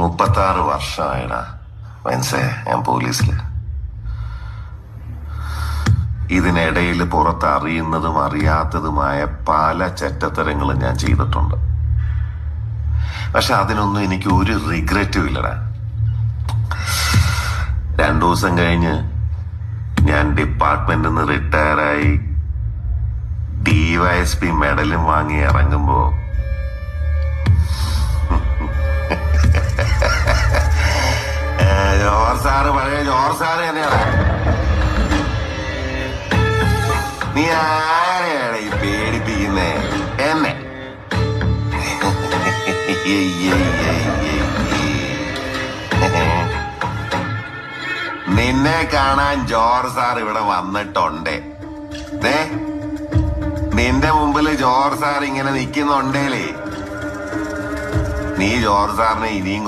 36 വർഷമായിടാ മനസ്സേ ഞാൻ പോലീസില്. ഇതിനിടയിൽ പുറത്ത് അറിയുന്നതും അറിയാത്തതുമായ പല ചെറ്റത്തരങ്ങളും ഞാൻ ചെയ്തിട്ടുണ്ട്. പക്ഷെ അതിനൊന്നും എനിക്ക് ഒരു റിഗ്രറ്റും ഇല്ലടാ. 2 ദിവസം കഴിഞ്ഞ് ഞാൻ ഡിപ്പാർട്ട്മെന്റിൽ നിന്ന് റിട്ടയറായി DYSP മെഡലും വാങ്ങി ഇറങ്ങുമ്പോ പഴയ ജോർ സാറ് തന്നെയാണ്. നീ ആരെയാണ് ഈ പേടിപ്പിക്കുന്നേ എന്നെ? നിന്നെ കാണാൻ ജോർജ് സാർ ഇവിടെ വന്നിട്ടുണ്ടേ. നിന്റെ മുമ്പില് ജോർജ് സാർ ഇങ്ങനെ നിൽക്കുന്നുണ്ടേലേ നീ ജോർജ് സാറിനെ ഇനിയും